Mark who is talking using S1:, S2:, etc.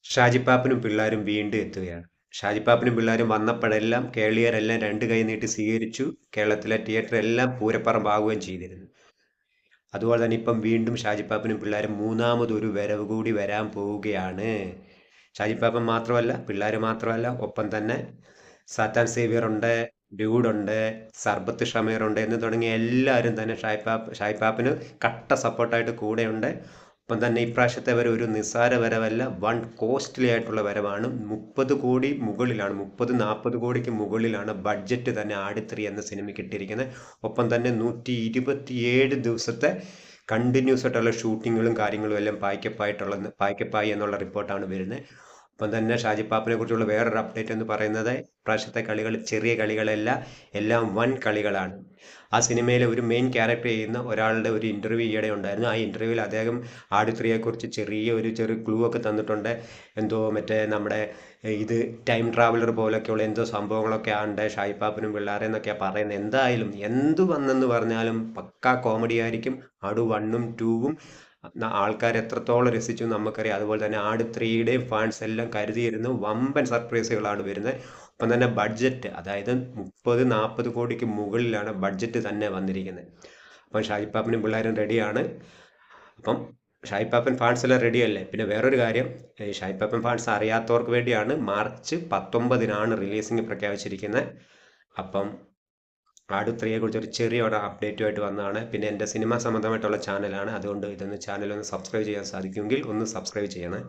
S1: ഷാജിപ്പാപ്പനും പിള്ളാരും വീണ്ടും എത്തുകയാണ്. ഷാജിപ്പാപ്പനും പിള്ളാരും വന്നപ്പോഴെല്ലാം കേരളീയരെല്ലാം രണ്ട് കൈ നീട്ടി സ്വീകരിച്ചു. കേരളത്തിലെ തിയേറ്റർ എല്ലാം പൂരപ്പറമ്പാവുകയും ചെയ്തിരുന്നു. അതുപോലെ തന്നെ ഇപ്പം വീണ്ടും ഷാജിപ്പാപ്പനും പിള്ളാരും മൂന്നാമതൊരു വരവ് കൂടി വരാൻ പോവുകയാണ്. ഷാജിപ്പാപ്പൻ മാത്രമല്ല, പിള്ളാർ മാത്രമല്ല, ഒപ്പം തന്നെ സാത്താൻ സേവിയർ ഉണ്ട്, ഡ്യൂഡുണ്ട്, സർബത്ത് ഷമീറുണ്ട് എന്ന് തുടങ്ങിയ എല്ലാവരും തന്നെ ഷായിപ്പാപ്പന് കട്ട സപ്പോർട്ടായിട്ട് കൂടെയുണ്ട്. ഒപ്പം തന്നെ ഇപ്രാവശ്യത്തെ വരെ ഒരു നിസ്സാര വരവല്ല, വൺ കോസ്റ്റ്ലി ആയിട്ടുള്ള വരവാണ്. 30 കോടി മുകളിലാണ്, 30-40 കോടിക്ക് മുകളിലാണ് ബഡ്ജറ്റ് തന്നെ ആട്3 എന്ന സിനിമയ്ക്ക് ഇട്ടിരിക്കുന്നത്. ഒപ്പം തന്നെ 127 ദിവസത്തെ കണ്ടിന്യൂസ് ആയിട്ടുള്ള ഷൂട്ടിങ്ങുകളും കാര്യങ്ങളും എല്ലാം പായ്ക്കപ്പായി എന്നുള്ള റിപ്പോർട്ടാണ് വരുന്നത്. ഒപ്പം തന്നെ ഷാജിപ്പാപ്പനെ കുറിച്ചുള്ള വേറൊരു അപ്ഡേറ്റ് എന്ന് പറയുന്നത് ഇപ്രാവശ്യത്തെ കളികൾ ചെറിയ കളികളല്ല, എല്ലാം വൻ കളികളാണ്. ആ സിനിമയിലെ ഒരു മെയിൻ ക്യാരക്ടർ ചെയ്യുന്ന ഒരാളുടെ ഒരു ഇൻ്റർവ്യൂ ഈയിടെ ഉണ്ടായിരുന്നു. ആ ഇൻ്റർവ്യൂവിൽ അദ്ദേഹം ആട്3യെക്കുറിച്ച് ചെറിയ ക്ലൂ ഒക്കെ തന്നിട്ടുണ്ട്. എന്തോ മറ്റേ നമ്മുടെ ഇത് ടൈം ട്രാവലർ പോലൊക്കെയുള്ള എന്തോ സംഭവങ്ങളൊക്കെ ഉണ്ട് ഷാജിപ്പാപ്പനും പിള്ളാരെന്നൊക്കെയാണ് പറയുന്നത്. എന്തായാലും എന്തു വന്നെന്ന് പറഞ്ഞാലും പക്കാ കോമഡി ആയിരിക്കും. ആട് 1ഉം 2ഉം ആൾക്കാർ എത്രത്തോളം രസിച്ചു നമുക്കറിയാം. അതുപോലെ തന്നെ ആട്3യുടെയും ഫാൻസ് എല്ലാം കരുതിയിരുന്നു വമ്പൻ സർപ്രൈസുകളാണ് വരുന്നത്. ഒപ്പം തന്നെ ബഡ്ജറ്റ്, അതായത് 30-40 കോടിക്ക് മുകളിലാണ് ബഡ്ജറ്റ് തന്നെ വന്നിരിക്കുന്നത്. അപ്പം ഷാജിപ്പാപ്പനും പിള്ളേരും റെഡിയാണ്. അപ്പം ഷാജിപ്പാപ്പൻ ഫാൻസ് എല്ലാം റെഡിയല്ലേ. പിന്നെ വേറൊരു കാര്യം, ഷാജിപ്പാപ്പൻ ഫാൻസ് അറിയാത്തവർക്ക് വേണ്ടിയാണ്, മാർച്ച് 19-നാണ് റിലീസിങ് പ്രഖ്യാപിച്ചിരിക്കുന്നത്. അപ്പം ആട്3യെ കുറിച്ച് ഒരു ചെറിയൊരു അപ്ഡേറ്റുമായിട്ട് വന്നതാണ്. പിന്നെ എൻ്റെ സിനിമ സംബന്ധമായിട്ടുള്ള ചാനലാണ്, അതുകൊണ്ട് ചാനൽ ഒന്ന് സബ്സ്ക്രൈബ് ചെയ്യാൻ സാധിക്കുമെങ്കിൽ ഒന്ന് സബ്സ്ക്രൈബ് ചെയ്യണേ.